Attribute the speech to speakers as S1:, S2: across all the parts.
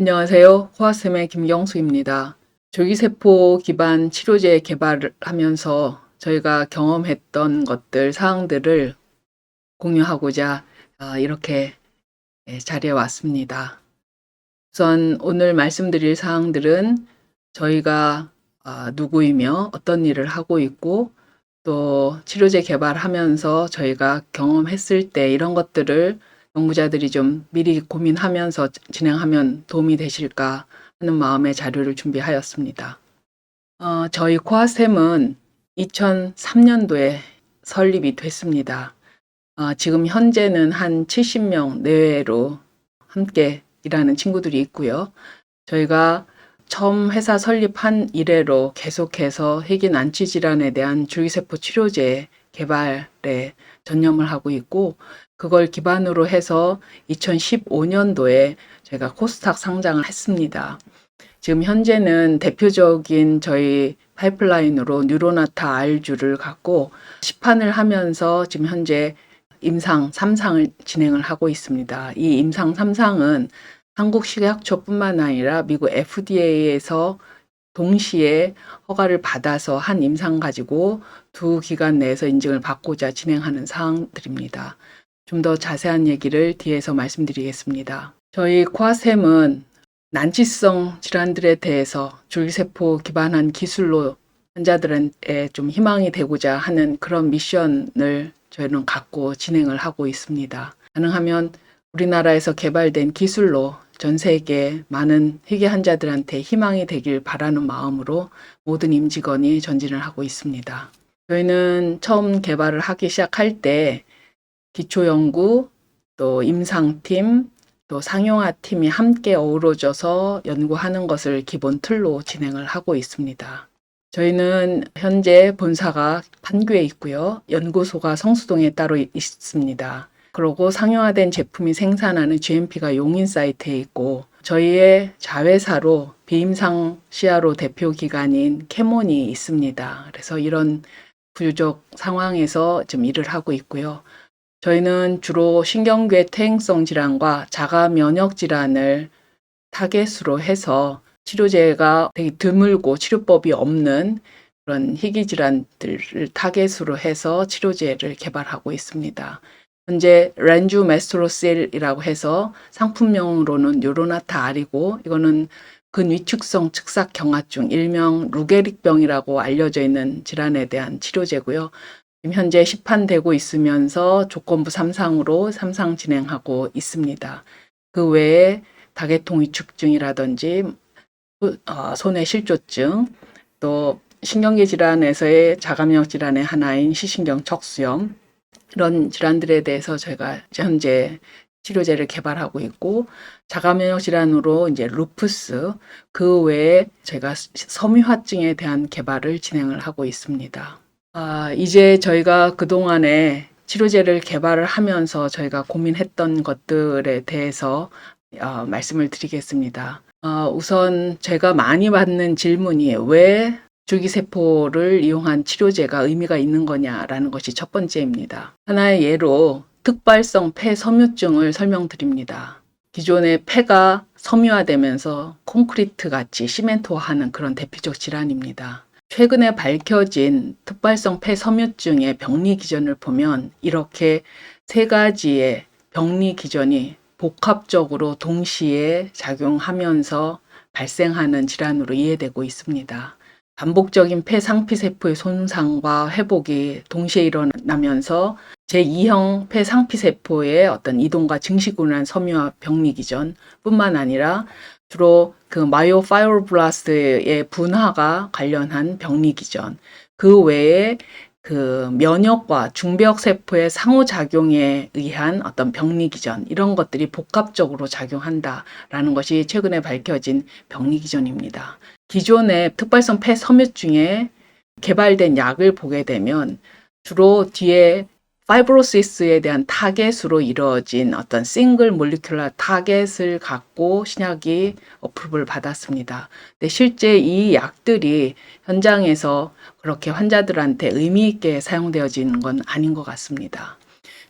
S1: 안녕하세요. 호아쌤의 김경수입니다. 줄기세포 기반 치료제 개발을 하면서 저희가 경험했던 사항들을 공유하고자 이렇게 자리에 왔습니다. 우선 오늘 말씀드릴 사항들은 저희가 누구이며 어떤 일을 하고 있고 또 치료제 개발하면서 저희가 경험했을 때 이런 것들을 연구자들이 좀 미리 고민하면서 진행하면 도움이 되실까 하는 마음의 자료를 준비하였습니다. 저희 코아쌤은 2003년도에 설립이 됐습니다. 지금 현재는 한 70명 내외로 함께 일하는 친구들이 있고요. 저희가 처음 회사 설립한 이래로 계속해서 희귀 난치 질환에 대한 줄기세포 치료제 개발에 전념을 하고 있고, 그걸 기반으로 해서 2015년도에 저희가 코스닥 상장을 했습니다. 지금 현재는 대표적인 저희 파이프라인으로 뉴로나타 R주를 갖고 시판을 하면서 지금 현재 임상 3상을 진행을 하고 있습니다. 이 임상 3상은 한국식약처뿐만 아니라 미국 FDA에서 동시에 허가를 받아서 한 임상 가지고 두 기간 내에서 인증을 받고자 진행하는 사항들입니다. 좀 더 자세한 얘기를 뒤에서 말씀드리겠습니다. 저희 코아쌤은 난치성 질환들에 대해서 줄기세포 기반한 기술로 환자들한테 좀 희망이 되고자 하는 그런 미션을 저희는 갖고 진행을 하고 있습니다. 가능하면 우리나라에서 개발된 기술로 전 세계 많은 희귀 환자들한테 희망이 되길 바라는 마음으로 모든 임직원이 전진을 하고 있습니다. 저희는 처음 개발을 하기 시작할 때 기초연구, 또 임상팀, 또 상용화팀이 함께 어우러져서 연구하는 것을 기본 틀로 진행을 하고 있습니다. 저희는 현재 본사가 판교에 있고요. 연구소가 성수동에 따로 있습니다. 그리고 상용화된 제품이 생산하는 GMP가 용인 사이트에 있고, 저희의 자회사로 비임상 CRO 대표 기관인 캐몬이 있습니다. 그래서 이런 부유적 상황에서 좀 일을 하고 있고요. 저희는 주로 신경계 퇴행성 질환과 자가 면역 질환을 타겟으로 해서 치료제가 되게 드물고 치료법이 없는 그런 희귀 질환들을 타겟으로 해서 치료제를 개발하고 있습니다. 현재 렌주메스토로셀이라고 해서 상품명으로는 뉴로나타 R이고, 이거는 근위축성 측삭경화증, 일명 루게릭병이라고 알려져 있는 질환에 대한 치료제고요. 지금 현재 시판되고 있으면서 조건부 3상으로 3상 진행하고 있습니다. 그 외에 다계통 위축증이라든지 손의 실조증, 또 신경계 질환에서의 자가면역 질환의 하나인 시신경 척수염, 이런 질환들에 대해서 저희가 현재 치료제를 개발하고 있고, 자가면역 질환으로 이제 루푸스, 그 외에 저희가 섬유화증에 대한 개발을 진행을 하고 있습니다. 이제 저희가 그동안에 치료제를 개발을 하면서 저희가 고민했던 것들에 대해서 말씀을 드리겠습니다. 우선 제가 많이 받는 질문이 왜 줄기세포를 이용한 치료제가 의미가 있는 거냐라는 것이 첫 번째입니다. 하나의 예로 특발성 폐섬유증을 설명드립니다. 기존의 폐가 섬유화되면서 콘크리트 같이 시멘트화하는 그런 대표적 질환입니다. 최근에 밝혀진 특발성 폐섬유증의 병리 기전을 보면 이렇게 세 가지의 병리 기전이 복합적으로 동시에 작용하면서 발생하는 질환으로 이해되고 있습니다. 반복적인 폐상피세포의 손상과 회복이 동시에 일어나면서 제2형 폐상피세포의 어떤 이동과 증식으로 인한 섬유화 병리 기전 뿐만 아니라 주로 그 마이오파이브로블라스트의 분화가 관련한 병리 기전, 그 외에 그 면역과 중벽 세포의 상호작용에 의한 어떤 병리 기전, 이런 것들이 복합적으로 작용한다라는 것이 최근에 밝혀진 병리 기전입니다. 기존의 특발성 폐섬유증에 개발된 약을 보게 되면 주로 뒤에 파이브로시스에 대한 타겟으로 이루어진 어떤 싱글 몰리큘러 타겟을 갖고 신약이 어프로브를 받았습니다. 근데 실제 이 약들이 현장에서 그렇게 환자들한테 의미 있게 사용되어지는 건 아닌 것 같습니다.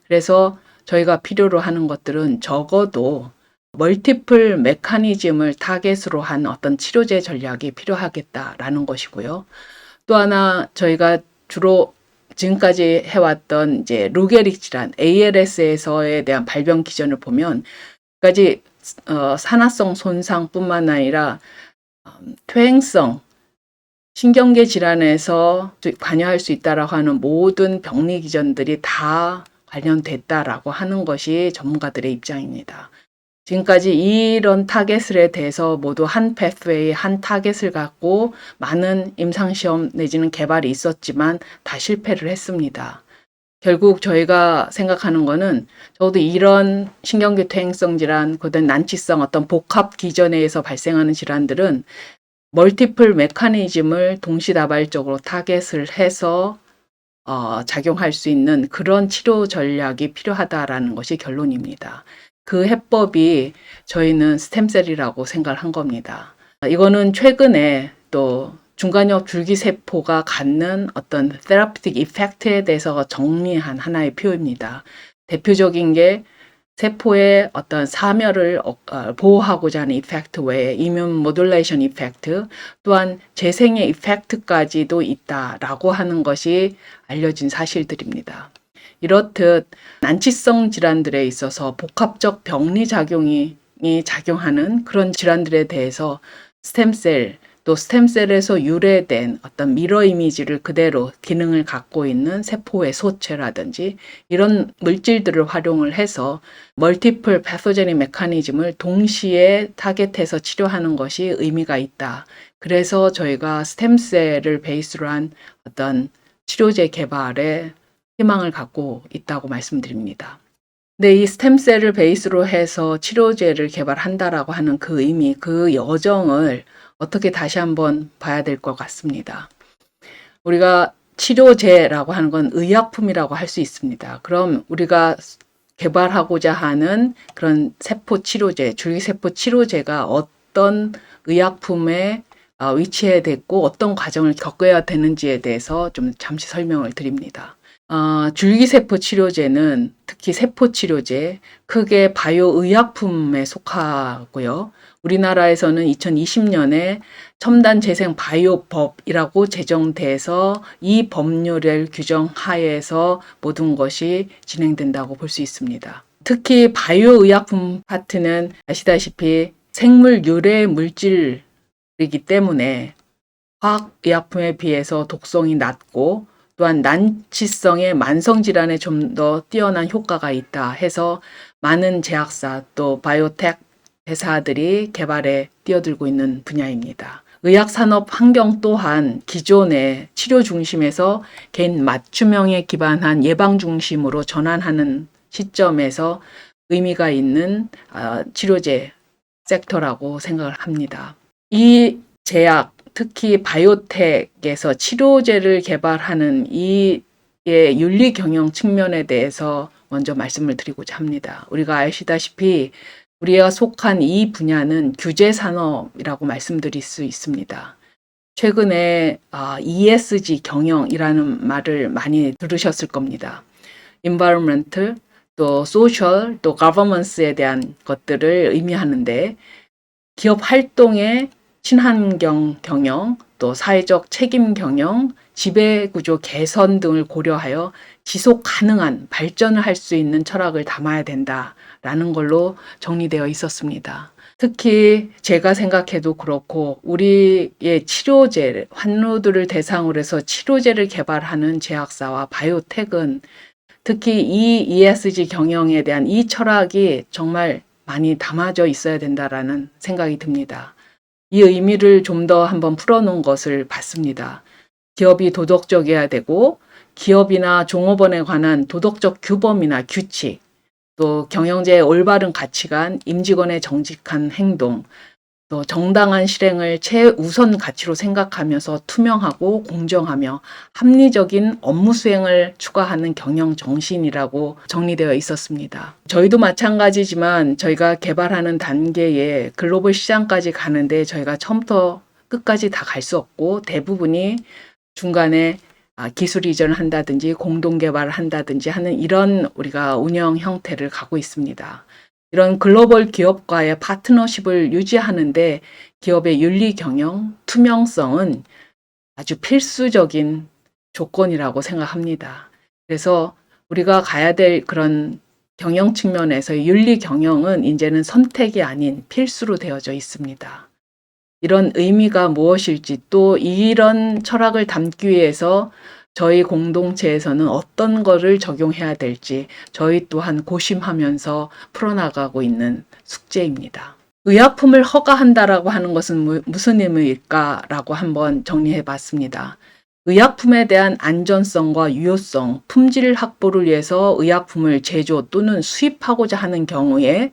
S1: 그래서 저희가 필요로 하는 것들은 적어도 멀티플 메커니즘을 타겟으로 한 어떤 치료제 전략이 필요하겠다라는 것이고요. 또 하나 저희가 주로 지금까지 해왔던 이제 루게릭 질환 ALS에서에 대한 발병 기전을 보면 까지 산화성 손상뿐만 아니라 퇴행성 신경계 질환에서 관여할 수 있다라고 하는 모든 병리 기전들이 다 관련됐다라고 하는 것이 전문가들의 입장입니다. 지금까지 이런 타겟에 대해서 모두 한 패스웨이, 한 타겟을 갖고 많은 임상시험 내지는 개발이 있었지만 다 실패를 했습니다. 결국 저희가 생각하는 거는 적어도 이런 신경계 퇴행성 질환, 그다음 난치성 어떤 복합 기전에 의해서 발생하는 질환들은 멀티플 메커니즘을 동시다발적으로 타겟을 해서 작용할 수 있는 그런 치료 전략이 필요하다라는 것이 결론입니다. 그 해법이 저희는 스템셀이라고 생각을 한 겁니다. 이거는 최근에 또 중간엽 줄기세포가 갖는 어떤 테라피틱 이펙트에 대해서 정리한 하나의 표입니다. 대표적인 게 세포의 어떤 사멸을 보호하고자 하는 이펙트 외에 이뮨 모듈레이션 이펙트, 또한 재생의 이펙트까지도 있다라고 하는 것이 알려진 사실들입니다. 이렇듯 난치성 질환들에 있어서 복합적 병리 작용이 작용하는 그런 질환들에 대해서 스템셀, 또 스템셀에서 유래된 어떤 미러 이미지를 그대로 기능을 갖고 있는 세포의 소체라든지 이런 물질들을 활용을 해서 멀티플 패소제닉 메커니즘을 동시에 타겟해서 치료하는 것이 의미가 있다. 그래서 저희가 스템셀을 베이스로 한 어떤 치료제 개발에 희망을 갖고 있다고 말씀드립니다. 근데 이 스템셀을 베이스로 해서 치료제를 개발한다라고 하는 그 의미, 그 여정을 어떻게 다시 한번 봐야 될 것 같습니다. 우리가 치료제라고 하는 건 의약품이라고 할 수 있습니다. 그럼 우리가 개발하고자 하는 그런 세포 치료제, 줄기세포 치료제가 어떤 의약품에 위치해야 됐고 어떤 과정을 겪어야 되는지에 대해서 좀 잠시 설명을 드립니다. 줄기세포 치료제는 특히 세포 치료제, 크게 바이오 의약품에 속하고요. 우리나라에서는 2020년에 첨단 재생 바이오법이라고 제정돼서 이 법률을 규정하에서 모든 것이 진행된다고 볼 수 있습니다. 특히 바이오 의약품 파트는 아시다시피 생물 유래 물질이기 때문에 화학 의약품에 비해서 독성이 낮고 또한 난치성의 만성질환에 좀 더 뛰어난 효과가 있다 해서 많은 제약사 또 바이오텍 회사들이 개발에 뛰어들고 있는 분야입니다. 의학산업 환경 또한 기존의 치료 중심에서 개인 맞춤형에 기반한 예방 중심으로 전환하는 시점에서 의미가 있는 치료제 섹터라고 생각을 합니다. 이 제약, 특히 바이오텍에서 치료제를 개발하는 이의 윤리 경영 측면에 대해서 먼저 말씀을 드리고자 합니다. 우리가 아시다시피 우리가 속한 이 분야는 규제 산업이라고 말씀드릴 수 있습니다. 최근에 ESG 경영이라는 말을 많이 들으셨을 겁니다. Environmental, 또 Social, 또 Governance에 대한 것들을 의미하는데 기업 활동의 친환경 경영, 또 사회적 책임 경영, 지배구조 개선 등을 고려하여 지속 가능한 발전을 할 수 있는 철학을 담아야 된다라는 걸로 정리되어 있었습니다. 특히 제가 생각해도 그렇고 우리의 치료제, 환우들을 대상으로 해서 치료제를 개발하는 제약사와 바이오텍은 특히 이 ESG 경영에 대한 이 철학이 정말 많이 담아져 있어야 된다라는 생각이 듭니다. 이 의미를 좀 더 한번 풀어놓은 것을 봤습니다. 기업이 도덕적이어야 되고 기업이나 종업원에 관한 도덕적 규범이나 규칙, 또 경영자의 올바른 가치관, 임직원의 정직한 행동, 또 정당한 실행을 최우선 가치로 생각하면서 투명하고 공정하며 합리적인 업무 수행을 추구하는 경영 정신이라고 정리되어 있었습니다. 저희도 마찬가지지만 저희가 개발하는 단계에 글로벌 시장까지 가는데 저희가 처음부터 끝까지 다 갈 수 없고 대부분이 중간에 기술 이전을 한다든지 공동 개발을 한다든지 하는 이런 우리가 운영 형태를 가고 있습니다. 이런 글로벌 기업과의 파트너십을 유지하는데 기업의 윤리 경영, 투명성은 아주 필수적인 조건이라고 생각합니다. 그래서 우리가 가야 될 그런 경영 측면에서 윤리 경영은 이제는 선택이 아닌 필수로 되어져 있습니다. 이런 의미가 무엇일지, 또 이런 철학을 담기 위해서 저희 공동체에서는 어떤 거를 적용해야 될지 저희 또한 고심하면서 풀어나가고 있는 숙제입니다. 의약품을 허가한다라고 하는 것은 무슨 의미일까라고 한번 정리해 봤습니다. 의약품에 대한 안전성과 유효성, 품질 확보를 위해서 의약품을 제조 또는 수입하고자 하는 경우에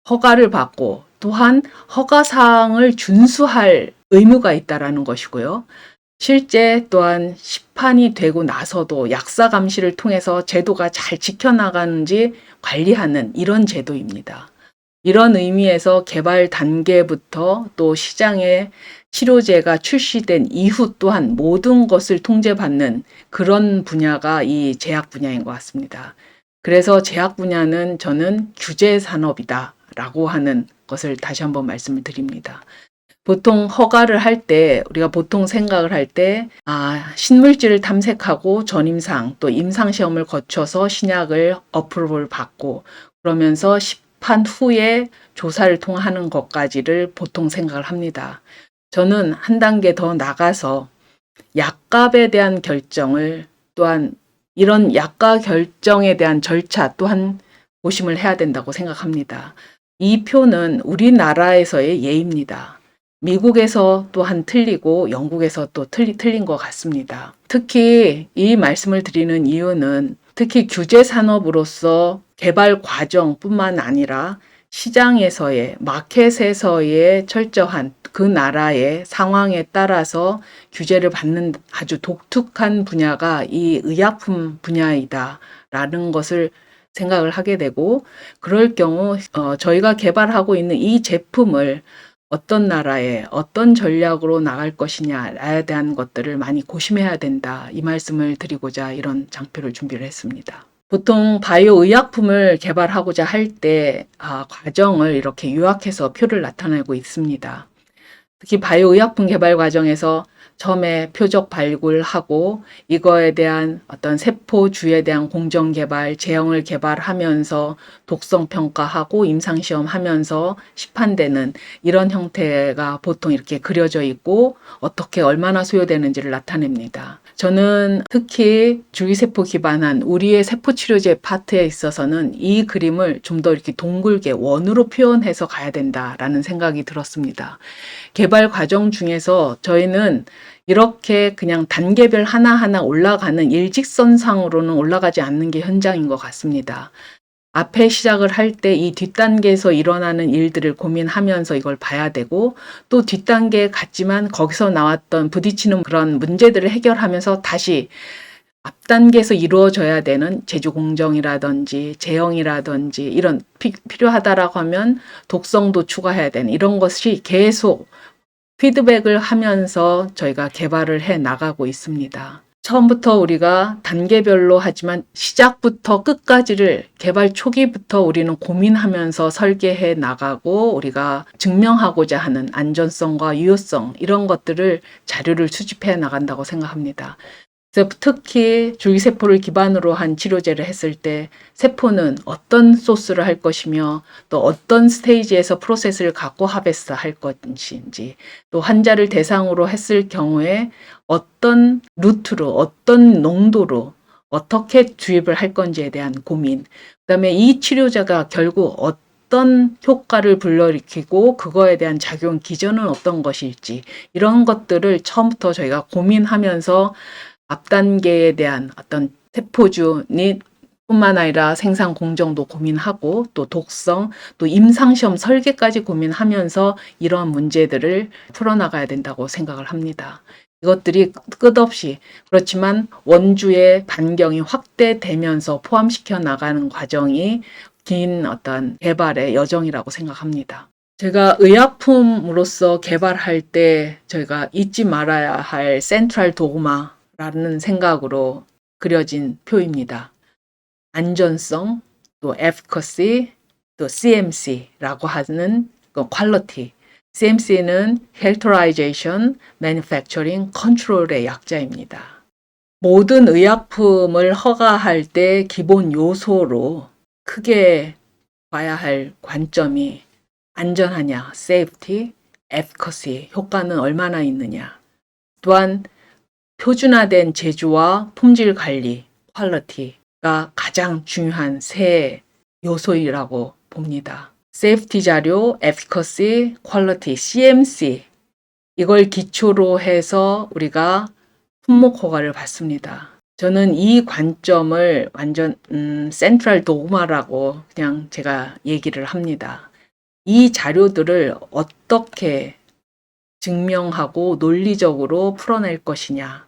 S1: 허가를 받고 또한 허가사항을 준수할 의무가 있다라는 것이고요. 실제 또한 시판이 되고 나서도 약사 감시를 통해서 제도가 잘 지켜나가는지 관리하는 이런 제도입니다. 이런 의미에서 개발 단계부터 또 시장에 치료제가 출시된 이후 또한 모든 것을 통제받는 그런 분야가 이 제약 분야인 것 같습니다. 그래서 제약 분야는 저는 규제 산업이다 라고 하는 것을 다시 한번 말씀을 드립니다. 보통 허가를 할 때 우리가 보통 생각을 할 때 신물질을 탐색하고 전임상 또 임상 시험을 거쳐서 신약을 어프로벌 받고 그러면서 시판 후에 조사를 통하는 것까지를 보통 생각을 합니다. 저는 한 단계 더 나가서 약값에 대한 결정을 또한 이런 약값 결정에 대한 절차 또한 고심을 해야 된다고 생각합니다. 이 표는 우리나라에서의 예입니다. 미국에서 또한 틀리고 영국에서 또 틀린 것 같습니다. 특히 이 말씀을 드리는 이유는 특히 규제 산업으로서 개발 과정뿐만 아니라 시장에서의 마켓에서의 철저한 그 나라의 상황에 따라서 규제를 받는 아주 독특한 분야가 이 의약품 분야이다라는 것을 생각을 하게 되고 그럴 경우 저희가 개발하고 있는 이 제품을 어떤 나라에 어떤 전략으로 나갈 것이냐에 대한 것들을 많이 고심해야 된다. 이 말씀을 드리고자 이런 장표를 준비를 했습니다. 보통 바이오 의약품을 개발하고자 할 때 과정을 이렇게 요약해서 표를 나타내고 있습니다. 특히 바이오 의약품 개발 과정에서 처음에 표적 발굴하고 이거에 대한 어떤 세포주에 대한 공정 개발, 제형을 개발하면서 독성 평가하고 임상 시험하면서 시판되는 이런 형태가 보통 이렇게 그려져 있고 어떻게 얼마나 소요되는지를 나타냅니다. 저는 특히 줄기세포 기반한 우리의 세포치료제 파트에 있어서는 이 그림을 좀 더 이렇게 동글게 원으로 표현해서 가야 된다라는 생각이 들었습니다. 개발 과정 중에서 저희는 이렇게 그냥 단계별 하나하나 올라가는 일직선상으로는 올라가지 않는 게 현장인 것 같습니다. 앞에 시작을 할 때 이 뒷단계에서 일어나는 일들을 고민하면서 이걸 봐야 되고 또 뒷단계에 갔지만 거기서 나왔던 부딪히는 그런 문제들을 해결하면서 다시 앞단계에서 이루어져야 되는 제조 공정이라든지 제형이라든지 이런 필요하다라고 하면 독성도 추가해야 되는 이런 것이 계속 피드백을 하면서 저희가 개발을 해 나가고 있습니다. 처음부터 우리가 단계별로 하지만 시작부터 끝까지를 개발 초기부터 우리는 고민하면서 설계해 나가고 우리가 증명하고자 하는 안전성과 유효성 이런 것들을 자료를 수집해 나간다고 생각합니다. 그래서 특히 줄기세포를 기반으로 한 치료제를 했을 때 세포는 어떤 소스를 할 것이며 또 어떤 스테이지에서 프로세스를 갖고 하베스트 할 것인지 또 환자를 대상으로 했을 경우에 어떤 루트로 어떤 농도로 어떻게 주입을 할 건지에 대한 고민 그다음에 이 치료제가 결국 어떤 효과를 불러일으키고 그거에 대한 작용 기전은 어떤 것일지 이런 것들을 처음부터 저희가 고민하면서 앞 단계에 대한 어떤 세포주닛 뿐만 아니라 생산 공정도 고민하고 또 독성, 또 임상시험 설계까지 고민하면서 이러한 문제들을 풀어나가야 된다고 생각을 합니다. 이것들이 끝없이 그렇지만 원주의 반경이 확대되면서 포함시켜 나가는 과정이 긴 어떤 개발의 여정이라고 생각합니다. 제가 의약품으로서 개발할 때 저희가 잊지 말아야 할 센트럴 도그마라는 생각으로 그려진 표입니다. 안전성, 또 efficacy, 또 CMC라고 하는 그 퀄리티. CMC는 Characterization, Manufacturing, Control의 약자입니다. 모든 의약품을 허가할 때 기본 요소로 크게 봐야 할 관점이 안전하냐, safety, efficacy, 효과는 얼마나 있느냐. 또한 표준화된 제조와 품질 관리, quality가 가장 중요한 세 요소이라고 봅니다. safety 자료, efficacy, quality, CMC 이걸 기초로 해서 우리가 품목 허가를 받습니다. 저는 이 관점을 완전 센트럴 도그마라고 그냥 제가 얘기를 합니다. 이 자료들을 어떻게 증명하고 논리적으로 풀어낼 것이냐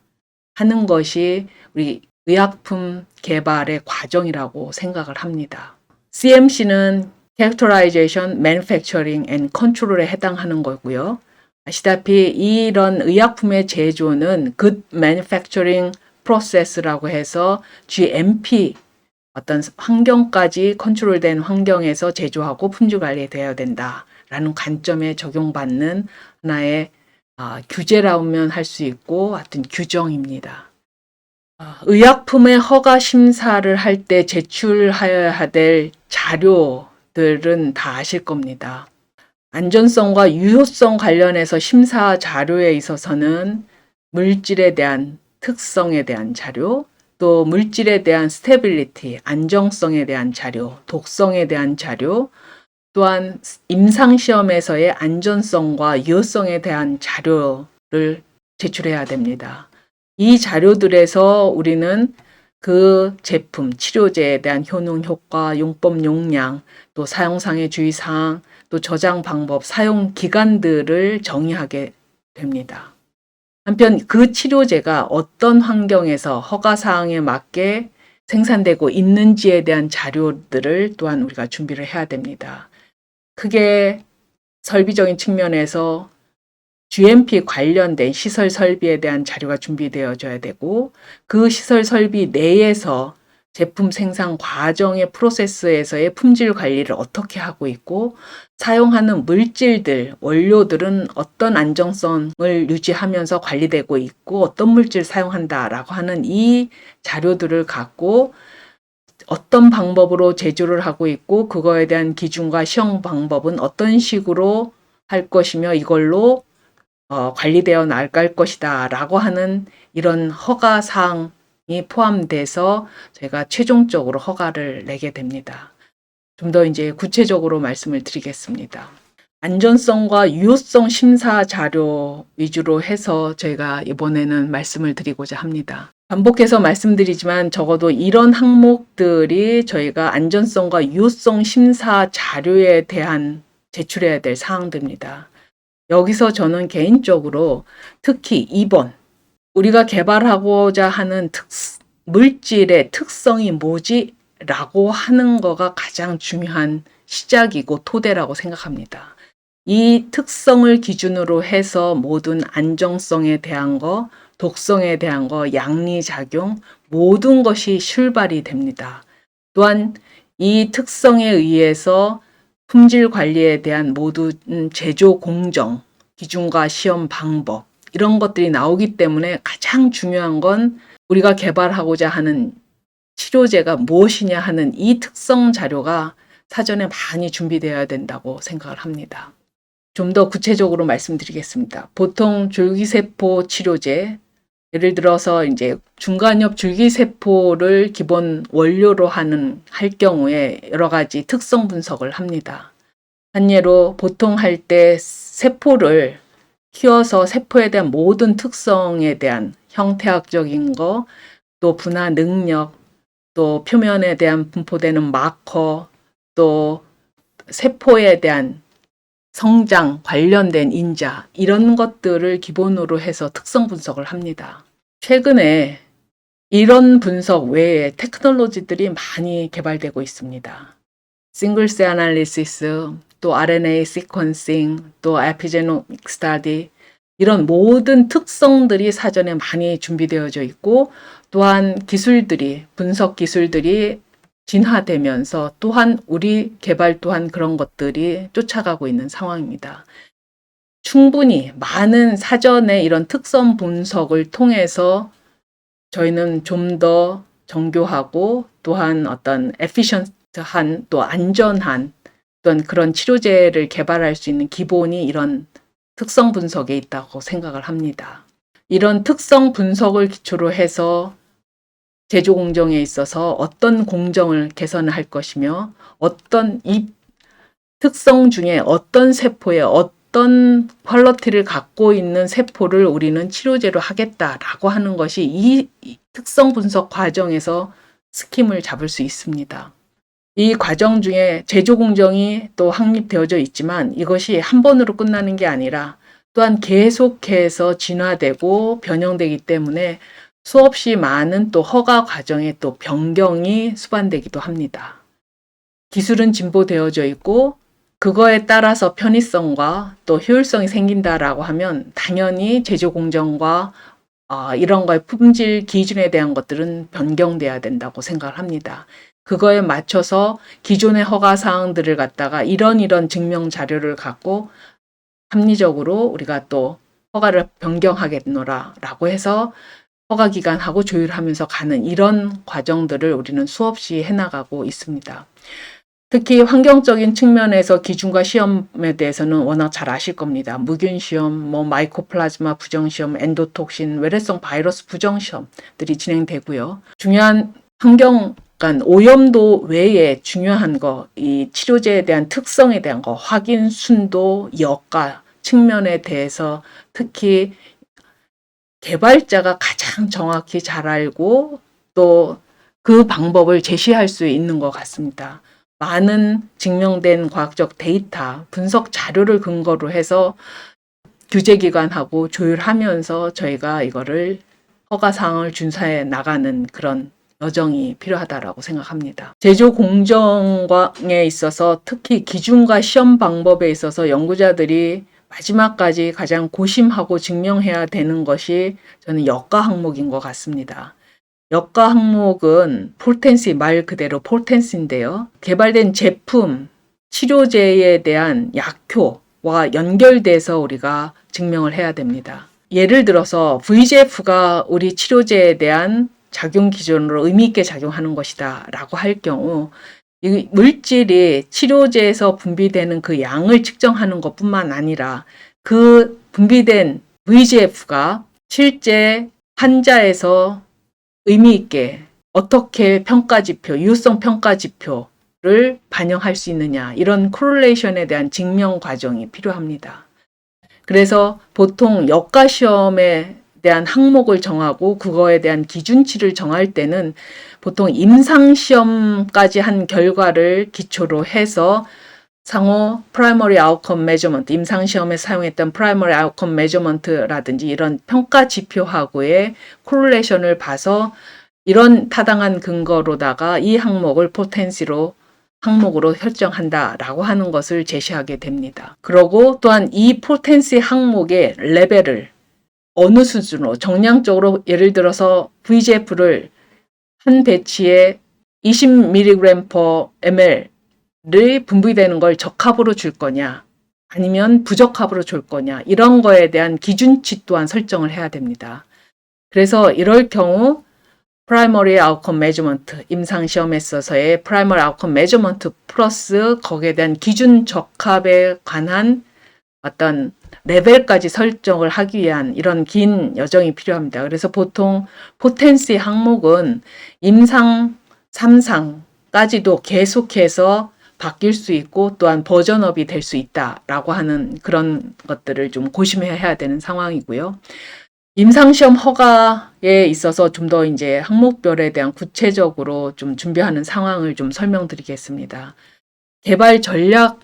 S1: 하는 것이 우리 의약품 개발의 과정이라고 생각을 합니다. CMC는 Characterization, Manufacturing and Control에 해당하는 거고요. 아시다시피 이런 의약품의 제조는 Good Manufacturing Process라고 해서 GMP 어떤 환경까지 컨트롤된 환경에서 제조하고 품질 관리되어야 된다라는 관점에 적용받는 하나의 규제라면 할 수 있고 하여튼 규정입니다. 의약품의 허가 심사를 할 때 제출하여야 될 자료들은 다 아실 겁니다. 안전성과 유효성 관련해서 심사 자료에 있어서는 물질에 대한 특성에 대한 자료, 또 물질에 대한 스테빌리티, 안정성에 대한 자료, 독성에 대한 자료, 또한 임상시험에서의 안전성과 유효성에 대한 자료를 제출해야 됩니다. 이 자료들에서 우리는 그 제품, 치료제에 대한 효능, 효과, 용법, 용량, 또 사용상의 주의사항, 또 저장 방법, 사용 기간들을 정의하게 됩니다. 한편 그 치료제가 어떤 환경에서 허가사항에 맞게 생산되고 있는지에 대한 자료들을 또한 우리가 준비를 해야 됩니다. 크게 설비적인 측면에서 GMP 관련된 시설 설비에 대한 자료가 준비되어져야 되고 그 시설 설비 내에서 제품 생산 과정의 프로세스에서의 품질 관리를 어떻게 하고 있고 사용하는 물질들, 원료들은 어떤 안정성을 유지하면서 관리되고 있고 어떤 물질을 사용한다라고 하는 이 자료들을 갖고 어떤 방법으로 제조를 하고 있고 그거에 대한 기준과 시험 방법은 어떤 식으로 할 것이며 이걸로 관리되어 나갈 것이다 라고 하는 이런 허가 사항이 포함돼서 저희가 최종적으로 허가를 내게 됩니다. 좀 더 이제 구체적으로 말씀을 드리겠습니다. 안전성과 유효성 심사 자료 위주로 해서 저희가 이번에는 말씀을 드리고자 합니다. 반복해서 말씀드리지만 적어도 이런 항목들이 저희가 안전성과 유효성 심사 자료에 대한 제출해야 될 사항들입니다. 여기서 저는 개인적으로 특히 2번 우리가 개발하고자 하는 물질의 특성이 뭐지? 라고 하는 거가 가장 중요한 시작이고 토대라고 생각합니다. 이 특성을 기준으로 해서 모든 안정성에 대한 거, 독성에 대한 거, 양리작용 모든 것이 출발이 됩니다. 또한 이 특성에 의해서 품질 관리에 대한 모든 제조 공정, 기준과 시험 방법 이런 것들이 나오기 때문에 가장 중요한 건 우리가 개발하고자 하는 치료제가 무엇이냐 하는 이 특성 자료가 사전에 많이 준비되어야 된다고 생각을 합니다. 좀 더 구체적으로 말씀드리겠습니다. 보통 줄기세포 치료제, 예를 들어서 이제 중간엽 줄기세포를 기본 원료로 할 경우에 여러 가지 특성 분석을 합니다. 한 예로 보통 할 때 세포를 키워서 세포에 대한 모든 특성에 대한 형태학적인 거, 또 분화 능력, 또 표면에 대한 분포되는 마커, 또 세포에 대한 성장 관련된 인자 이런 것들을 기본으로 해서 특성 분석을 합니다. 최근에 이런 분석 외에 테크놀로지들이 많이 개발되고 있습니다. 싱글셀 애널리시스, 또 RNA 시퀀싱, 또 에피제노믹 스터디 이런 모든 특성들이 사전에 많이 준비되어져 있고 또한 기술들이 분석 기술들이 진화되면서 또한 우리 개발 또한 그런 것들이 쫓아가고 있는 상황입니다. 충분히 많은 사전에 이런 특성 분석을 통해서 저희는 좀 더 정교하고 또한 어떤 에피션트한 또 안전한 어떤 그런 치료제를 개발할 수 있는 기본이 이런 특성 분석에 있다고 생각을 합니다. 이런 특성 분석을 기초로 해서 제조 공정에 있어서 어떤 공정을 개선을 할 것이며 어떤 이 특성 중에 어떤 세포에 어떤 퀄리티를 갖고 있는 세포를 우리는 치료제로 하겠다라고 하는 것이 이 특성 분석 과정에서 스킴을 잡을 수 있습니다. 이 과정 중에 제조 공정이 또 확립되어져 있지만 이것이 한 번으로 끝나는 게 아니라 또한 계속해서 진화되고 변형되기 때문에 수없이 많은 또 허가 과정에 또 변경이 수반되기도 합니다. 기술은 진보되어져 있고 그거에 따라서 편의성과 또 효율성이 생긴다라고 하면 당연히 제조 공정과 이런 거의 품질 기준에 대한 것들은 변경돼야 된다고 생각을 합니다. 그거에 맞춰서 기존의 허가 사항들을 갖다가 이런 증명 자료를 갖고 합리적으로 우리가 또 허가를 변경하겠노라라고 해서 허가 기간하고 조율하면서 가는 이런 과정들을 우리는 수없이 해나가고 있습니다. 특히 환경적인 측면에서 기준과 시험에 대해서는 워낙 잘 아실 겁니다. 무균 시험, 마이코플라즈마 부정 시험, 엔도톡신, 외래성 바이러스 부정 시험들이 진행되고요. 중요한 환경 오염도 외에 중요한 거, 이 치료제에 대한 특성에 대한 거, 확인, 순도, 여과 측면에 대해서 특히 개발자가 가장 정확히 잘 알고 또 그 방법을 제시할 수 있는 것 같습니다. 많은 증명된 과학적 데이터, 분석 자료를 근거로 해서 규제기관하고 조율하면서 저희가 이거를 허가사항을 준수해 나가는 그런 여정이 필요하다고 생각합니다. 제조 공정에 있어서 특히 기준과 시험 방법에 있어서 연구자들이 마지막까지 가장 고심하고 증명해야 되는 것이 저는 역가 항목인 것 같습니다. 역가 항목은 폴텐시, 말 그대로 폴텐시인데요. 개발된 제품, 치료제에 대한 약효와 연결돼서 우리가 증명을 해야 됩니다. 예를 들어서 VGF가 우리 치료제에 대한 작용 기준으로 의미 있게 작용하는 것이다 라고 할 경우 이 물질이 치료제에서 분비되는 그 양을 측정하는 것뿐만 아니라 그 분비된 VGF가 실제 환자에서 의미 있게 어떻게 평가지표, 유효성 평가지표를 반영할 수 있느냐 이런 코릴레이션에 대한 증명 과정이 필요합니다. 그래서 보통 역가시험에 대한 항목을 정하고 그거에 대한 기준치를 정할 때는 보통 임상시험까지 한 결과를 기초로 해서 상호 프라이머리 아웃컴 메저먼트, 임상시험에 사용했던 프라이머리 아웃컴 메저먼트라든지 이런 평가 지표하고의 코릴레이션을 봐서 이런 타당한 근거로다가 이 항목을 포텐시로 항목으로 설정한다라고 하는 것을 제시하게 됩니다. 그리고 또한 이 포텐시 항목의 레벨을 어느 수준으로 정량적으로 예를 들어서 VGF를 한 배치에 20mg/ml 분비되는 걸 적합으로 줄 거냐 아니면 부적합으로 줄 거냐 이런 거에 대한 기준치 또한 설정을 해야 됩니다. 그래서 이럴 경우 프라이머리 아웃컴 메저먼트, 임상시험에 있어서의 프라이머리 아웃컴 메저먼트 플러스 거기에 대한 기준 적합에 관한 어떤 레벨까지 설정을 하기 위한 이런 긴 여정이 필요합니다. 그래서 보통 포텐시 항목은 임상 3상까지도 계속해서 바뀔 수 있고 또한 버전업이 될 수 있다라고 하는 그런 것들을 좀 고심해야 되는 상황이고요. 임상시험 허가에 있어서 좀 더 이제 항목별에 대한 구체적으로 좀 준비하는 상황을 좀 설명드리겠습니다. 개발 전략,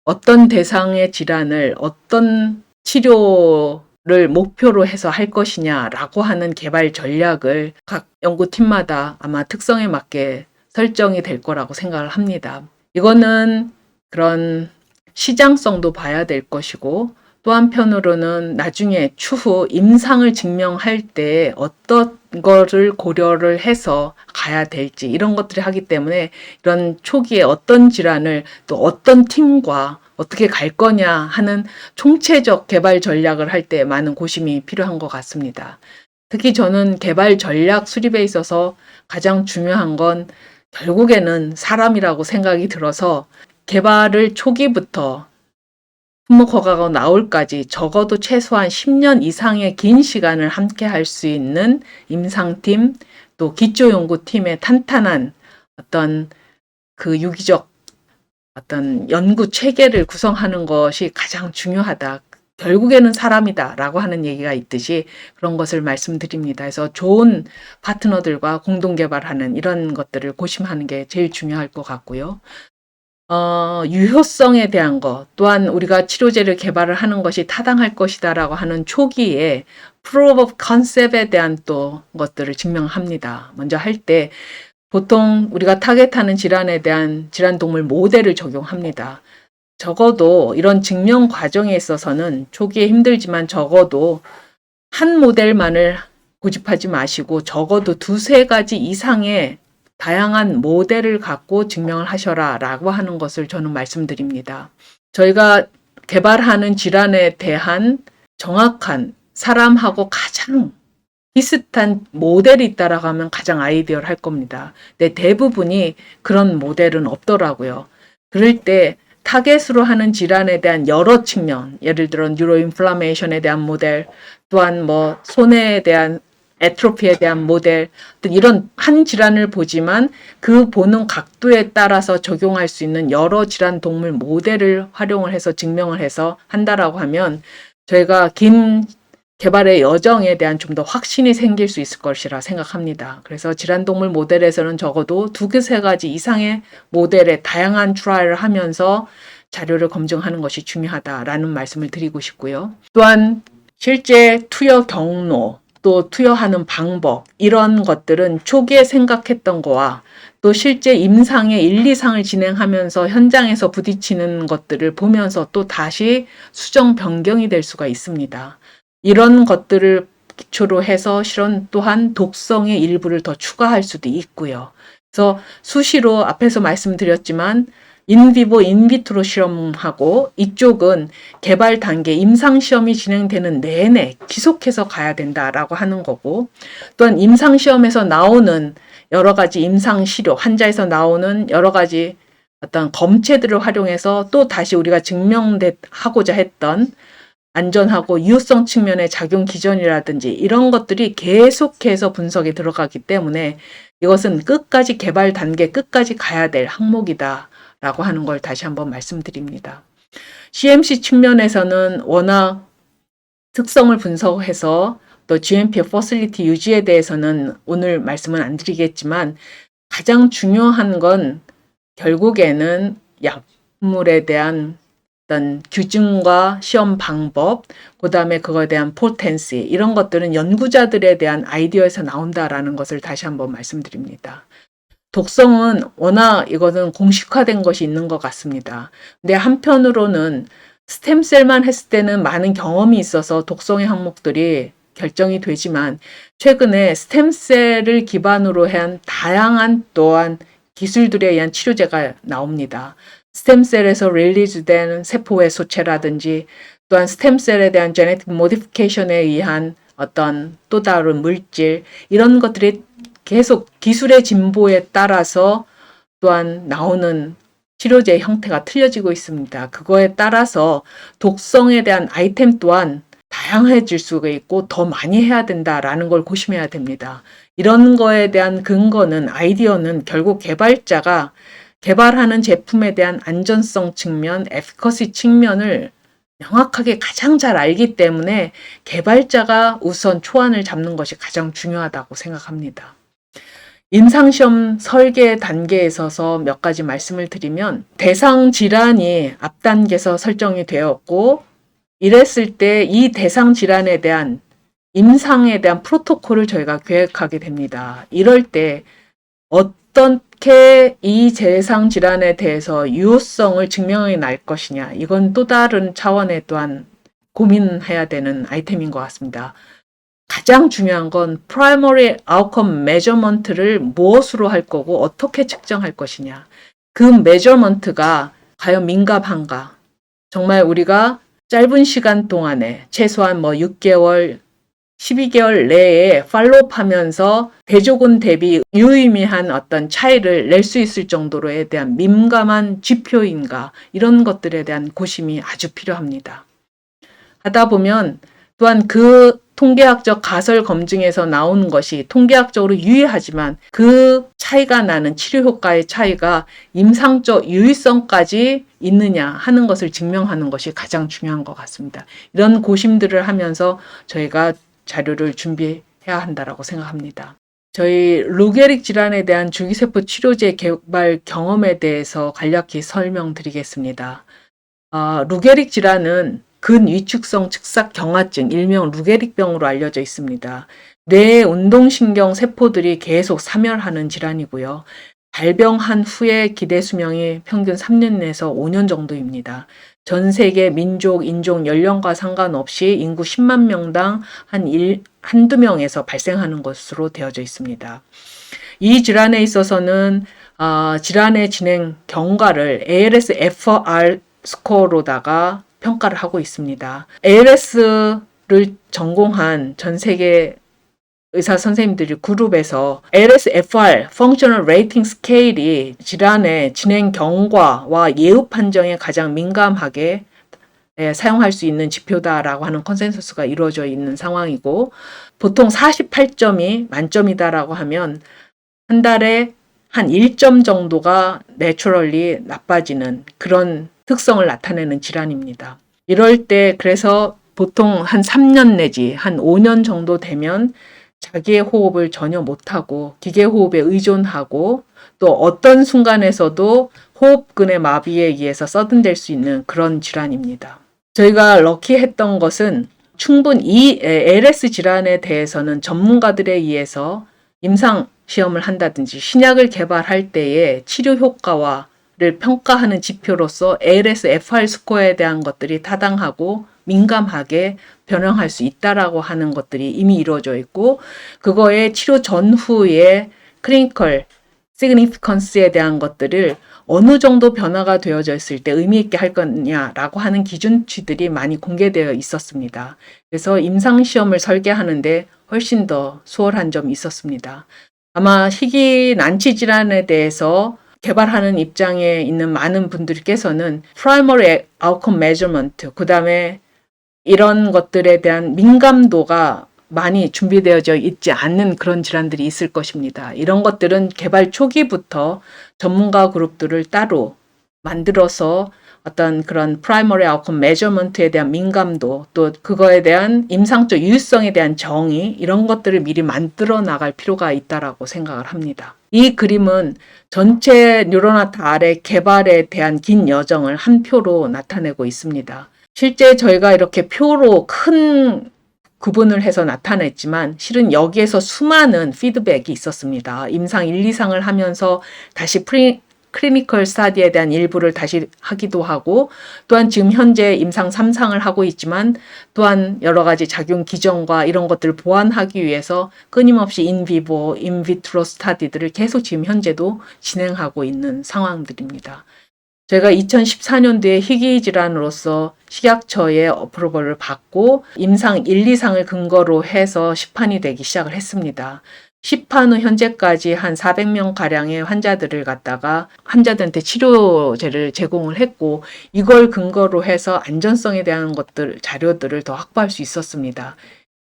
S1: 어떤 대상의 질환을 어떤 치료를 목표로 해서 할 것이냐라고 하는 개발 전략을 각 연구팀마다 아마 특성에 맞게 설정이 될 거라고 생각을 합니다. 이거는 그런 시장성도 봐야 될 것이고 또 한편으로는 나중에 추후 임상을 증명할 때 어떤 거를 고려를 해서 가야 될지 이런 것들을 하기 때문에 이런 초기에 어떤 질환을 또 어떤 팀과 어떻게 갈 거냐 하는 총체적 개발 전략을 할 때 많은 고심이 필요한 것 같습니다. 특히 저는 개발 전략 수립에 있어서 가장 중요한 건 결국에는 사람이라고 생각이 들어서 개발을 초기부터 품목 허가가 나올까지 적어도 최소한 10년 이상의 긴 시간을 함께 할 수 있는 임상팀 또 기초연구팀의 탄탄한 어떤 그 유기적 어떤 연구 체계를 구성하는 것이 가장 중요하다. 결국에는 사람이다라고 하는 얘기가 있듯이 그런 것을 말씀드립니다. 그래서 좋은 파트너들과 공동 개발하는 이런 것들을 고심하는 게 제일 중요할 것 같고요. 유효성에 대한 것, 또한 우리가 치료제를 개발을 하는 것이 타당할 것이다라고 하는 초기에 proof of concept에 대한 또 것들을 증명합니다. 먼저 할 때 보통 우리가 타겟하는 질환에 대한 질환동물 모델을 적용합니다. 적어도 이런 증명 과정에 있어서는 초기에 힘들지만 적어도 한 모델만을 고집하지 마시고 적어도 두세 가지 이상의 다양한 모델을 갖고 증명을 하셔라 라고 하는 것을 저는 말씀드립니다. 저희가 개발하는 질환에 대한 정확한 사람하고 가장 비슷한 모델이 있다라고 하면 가장 아이디어를 할 겁니다. 근데 대부분이 그런 모델은 없더라고요. 그럴 때 타겟으로 하는 질환에 대한 여러 측면, 예를 들어 뉴로인플라메이션에 대한 모델, 또한 뭐 손해에 대한 에트로피에 대한 모델, 이런 한 질환을 보지만 그 보는 각도에 따라서 적용할 수 있는 여러 질환 동물 모델을 활용을 해서 증명을 해서 한다라고 하면 저희가 긴 개발의 여정에 대한 좀 더 확신이 생길 수 있을 것이라 생각합니다. 그래서 질환동물 모델에서는 적어도 두세 가지 이상의 모델의 다양한 트라이를 하면서 자료를 검증하는 것이 중요하다라는 말씀을 드리고 싶고요. 또한 실제 투여 경로, 또 투여하는 방법 이런 것들은 초기에 생각했던 거와 또 실제 임상의 1, 2상을 진행하면서 현장에서 부딪히는 것들을 보면서 또 다시 수정 변경이 될 수가 있습니다. 이런 것들을 기초로 해서 실은 또한 독성의 일부를 더 추가할 수도 있고요. 그래서 수시로 앞에서 말씀드렸지만 인비보, 인비트로 실험하고 이쪽은 개발 단계 임상 시험이 진행되는 내내 지속해서 가야 된다라고 하는 거고, 또한 임상 시험에서 나오는 여러 가지 임상 시료, 환자에서 나오는 여러 가지 어떤 검체들을 활용해서 또 다시 우리가 증명하고자 했던 안전하고 유효성 측면의 작용 기전이라든지 이런 것들이 계속해서 분석에 들어가기 때문에 이것은 끝까지 개발 단계 끝까지 가야 될 항목이다 라고 하는 걸 다시 한번 말씀드립니다. CMC 측면에서는 워낙 특성을 분석해서 또 GMP 퍼실리티 유지에 대해서는 오늘 말씀은 안 드리겠지만 가장 중요한 건 결국에는 약물에 대한 어떤 규증과 시험 방법, 그 다음에 그거에 대한 포텐시 이런 것들은 연구자들에 대한 아이디어에서 나온다라는 것을 다시 한번 말씀드립니다. 독성은 워낙 이거는 공식화된 것이 있는 것 같습니다. 근데 한편으로는 스템셀만 했을 때는 많은 경험이 있어서 독성의 항목들이 결정이 되지만 최근에 스템셀을 기반으로 한 다양한 또한 기술들에 의한 치료제가 나옵니다. 스템셀에서 릴리즈된 세포의 소체라든지 또한 스템셀에 대한 제네틱 모디피케이션에 의한 어떤 또 다른 물질 이런 것들이 계속 기술의 진보에 따라서 또한 나오는 치료제의 형태가 틀려지고 있습니다. 그거에 따라서 독성에 대한 아이템 또한 다양해질 수가 있고 더 많이 해야 된다라는 걸 고심해야 됩니다. 이런 거에 대한 근거는 아이디어는 결국 개발자가 개발하는 제품에 대한 안전성 측면, 에피커시 측면을 명확하게 가장 잘 알기 때문에 개발자가 우선 초안을 잡는 것이 가장 중요하다고 생각합니다. 임상시험 설계 단계에 있어서 몇 가지 말씀을 드리면 대상 질환이 앞 단계에서 설정이 되었고 이랬을 때 이 대상 질환에 대한 임상에 대한 프로토콜을 저희가 계획하게 됩니다. 이럴 때 어떻게 이 대상 질환에 대해서 유효성을 증명해 낼 것이냐 이건 또 다른 차원의 또한 고민해야 되는 아이템인 것 같습니다. 가장 중요한 건 primary outcome measurement를 무엇으로 할 거고 어떻게 측정할 것이냐. 그 measurement가 과연 민감한가. 정말 우리가 짧은 시간 동안에 최소한 6개월, 12개월 내에 팔로우하면서 대조군 대비 유의미한 어떤 차이를 낼 수 있을 정도로에 대한 민감한 지표인가, 이런 것들에 대한 고심이 아주 필요합니다. 하다 보면 또한 그 통계학적 가설 검증에서 나오는 것이 통계학적으로 유의하지만 그 차이가 나는 치료 효과의 차이가 임상적 유의성까지 있느냐 하는 것을 증명하는 것이 가장 중요한 것 같습니다. 이런 고심들을 하면서 저희가 자료를 준비해야 한다라고 생각합니다. 저희 루게릭 질환에 대한 줄기세포 치료제 개발 경험에 대해서 간략히 설명드리겠습니다. 루게릭 질환은 근위축성 측삭 경화증, 일명 루게릭병으로 알려져 있습니다. 뇌의 운동신경 세포들이 계속 사멸하는 질환이고요. 발병한 후의 기대 수명이 평균 3년에서 5년 정도입니다. 전 세계 민족, 인종, 연령과 상관없이 인구 10만 명당 한두 명에서 발생하는 것으로 되어져 있습니다. 이 질환에 있어서는 질환의 진행 경과를 ALS-FR 스코어로다가 평가를 하고 있습니다. ALS를 전공한 전 세계 의사 선생님들이 그룹에서 ALS-FR Functional Rating 스케일이 질환의 진행 경과와 예후 판정에 가장 민감하게 사용할 수 있는 지표다라고 하는 컨센서스가 이루어져 있는 상황이고, 보통 48점이 만점이다라고 하면 한 달에 한 1점 정도가 내추럴리 나빠지는 그런 특성을 나타내는 질환입니다. 이럴 때 그래서 보통 한 3년 내지 한 5년 정도 되면 자기의 호흡을 전혀 못하고 기계호흡에 의존하고 또 어떤 순간에서도 호흡근의 마비에 의해서 서든될 수 있는 그런 질환입니다. 저희가 럭키했던 것은 충분히 이 ALS 질환에 대해서는 전문가들에 의해서 임상 시험을 한다든지 신약을 개발할 때의 치료 효과를 평가하는 지표로서 ALS-FR 스코어에 대한 것들이 타당하고 민감하게 변형할 수 있다라고 하는 것들이 이미 이루어져 있고, 그거의 치료 전후의 클리니컬 시그니피컨스에 대한 것들을 어느 정도 변화가 되어져 있을 때 의미 있게 할 거냐라고 하는 기준치들이 많이 공개되어 있었습니다. 그래서 임상시험을 설계하는데 훨씬 더 수월한 점이 있었습니다. 아마 희귀 난치 질환에 대해서 개발하는 입장에 있는 많은 분들께서는 Primary Outcome Measurement, 그 다음에 이런 것들에 대한 민감도가 많이 준비되어져 있지 않는 그런 질환들이 있을 것입니다. 이런 것들은 개발 초기부터 전문가 그룹들을 따로 만들어서 어떤 그런 프라이머리 아웃컴 메저먼트에 대한 민감도, 또 그거에 대한 임상적 유효성에 대한 정의, 이런 것들을 미리 만들어 나갈 필요가 있다라고 생각을 합니다. 이 그림은 전체 뉴로나타 R의 개발에 대한 긴 여정을 한 표로 나타내고 있습니다. 실제 저희가 이렇게 표로 큰 구분을 해서 나타냈지만 실은 여기에서 수많은 피드백이 있었습니다. 임상 1, 2상을 하면서 다시 클리니컬 스타디에 대한 일부를 다시 하기도 하고, 또한 지금 현재 임상 3상을 하고 있지만 또한 여러 가지 작용 기전과 이런 것들을 보완하기 위해서 끊임없이 인비보, 인비트로 스타디들을 계속 지금 현재도 진행하고 있는 상황들입니다. 제가 2014년도에 희귀 질환으로서 식약처의 어프로벌을 받고 임상 1, 2상을 근거로 해서 시판이 되기 시작을 했습니다. 시판 후 현재까지 한 400명 가량의 환자들을 갖다가 환자들한테 치료제를 제공을 했고, 이걸 근거로 해서 안전성에 대한 자료들을 더 확보할 수 있었습니다.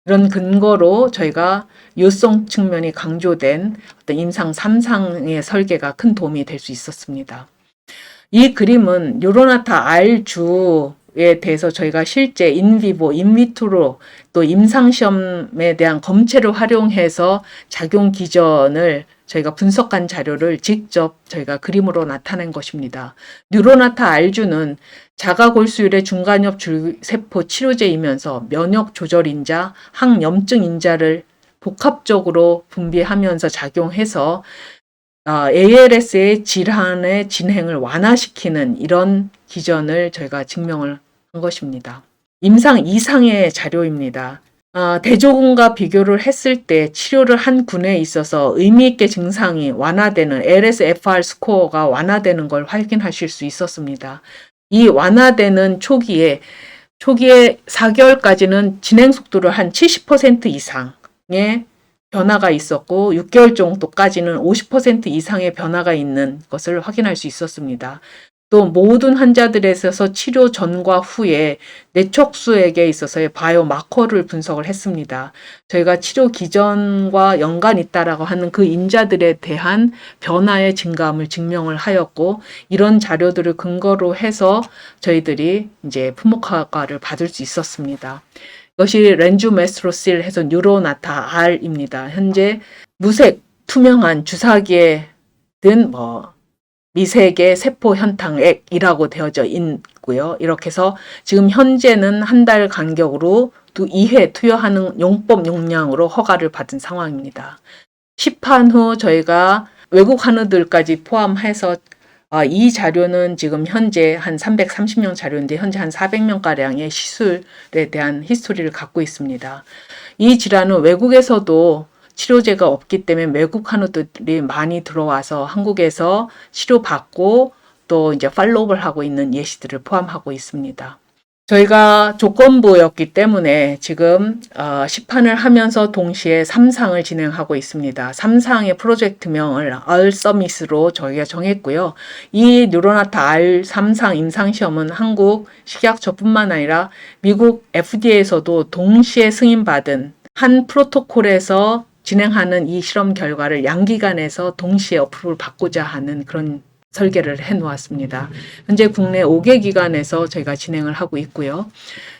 S1: 이런 근거로 저희가 요성 측면이 강조된 어떤 임상 3상의 설계가 큰 도움이 될 수 있었습니다. 이 그림은 뉴로나타 R주에 대해서 저희가 실제 인비보, 인비트로 또 임상시험에 대한 검체를 활용해서 작용 기전을 저희가 분석한 자료를 직접 저희가 그림으로 나타낸 것입니다. 뉴로나타 R주는 자가골수율의 중간엽 줄세포 치료제이면서 면역 조절인자, 항염증 인자를 복합적으로 분비하면서 작용해서 ALS의 질환의 진행을 완화시키는 이런 기전을 저희가 증명을 한 것입니다. 임상 이상의 자료입니다. 대조군과 비교를 했을 때 치료를 한 군에 있어서 의미 있게 증상이 완화되는 LSFR 스코어가 완화되는 걸 확인하실 수 있었습니다. 이 완화되는 초기에 4개월까지는 진행 속도를 한 70% 이상의 변화가 있었고 6개월 정도까지는 50% 이상의 변화가 있는 것을 확인할 수 있었습니다. 또 모든 환자들에 있어서 치료 전과 후에 뇌척수액에 있어서의 바이오마커를 분석을 했습니다. 저희가 치료 기전과 연관이 있다라고 하는 그 인자들에 대한 변화의 증감을 증명을 하였고, 이런 자료들을 근거로 해서 저희들이 이제 품목허가를 받을 수 있었습니다. 이것이 렌주메스트로실 해서 뉴로나타 R입니다. 현재 무색 투명한 주사기에 든 미세계 세포 현탕액이라고 되어져 있고요. 이렇게 해서 지금 현재는 한 달 간격으로 2회 투여하는 용법 용량으로 허가를 받은 상황입니다. 시판 후 저희가 외국 한의들까지 포함해서 이 자료는 지금 현재 한 330명 자료인데 현재 한 400명가량의 시술에 대한 히스토리를 갖고 있습니다. 이 질환은 외국에서도 치료제가 없기 때문에 외국 한의들이 많이 들어와서 한국에서 치료받고 또 이제 팔로우를 하고 있는 예시들을 포함하고 있습니다. 저희가 조건부였기 때문에 지금 시판을 하면서 동시에 3상을 진행하고 있습니다. 3상의 프로젝트명을 알서밋으로 저희가 정했고요. 이 뉴로나타 R 3상 임상시험은 한국 식약처뿐만 아니라 미국 FDA에서도 동시에 승인받은 한 프로토콜에서 진행하는 이 실험 결과를 양기관에서 동시에 어프로를 받고자 하는 그런 설계를 해 놓았습니다. 현재 국내 5개 기관에서 저희가 진행을 하고 있고요.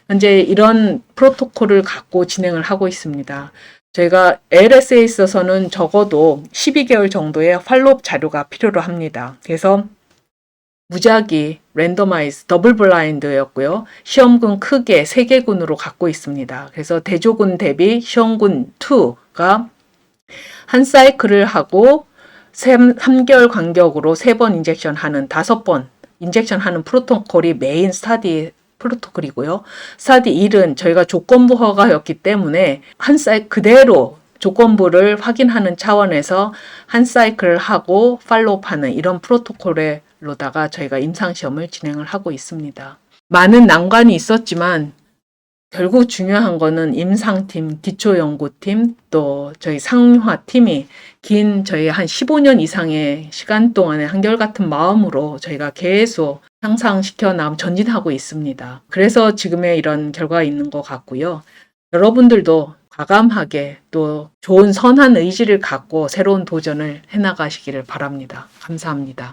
S1: 현재 이런 프로토콜을 갖고 진행을 하고 있습니다. 저희가 LS에 있어서는 적어도 12개월 정도의 팔로업 자료가 필요로 합니다. 그래서 무작위, 랜더마이즈, 더블 블라인드였고요. 시험군 크게 3개군으로 갖고 있습니다. 그래서 대조군 대비 시험군 2가 한 사이클을 하고 3개월 간격으로 3번 인젝션 하는 5번 인젝션 하는 프로토콜이 메인 스타디 프로토콜이고요. 스타디 1은 저희가 조건부 허가였기 때문에 한 사이클 그대로 조건부를 확인하는 차원에서 한 사이클을 하고 팔로우하는 이런 프로토콜로다가 저희가 임상시험을 진행을 하고 있습니다. 많은 난관이 있었지만 결국 중요한 거는 임상팀, 기초연구팀, 또 저희 상용화팀이 긴 저희 한 15년 이상의 시간 동안에 한결같은 마음으로 저희가 계속 향상시켜 전진하고 있습니다. 그래서 지금의 이런 결과가 있는 것 같고요. 여러분들도 과감하게 또 좋은 선한 의지를 갖고 새로운 도전을 해나가시기를 바랍니다. 감사합니다.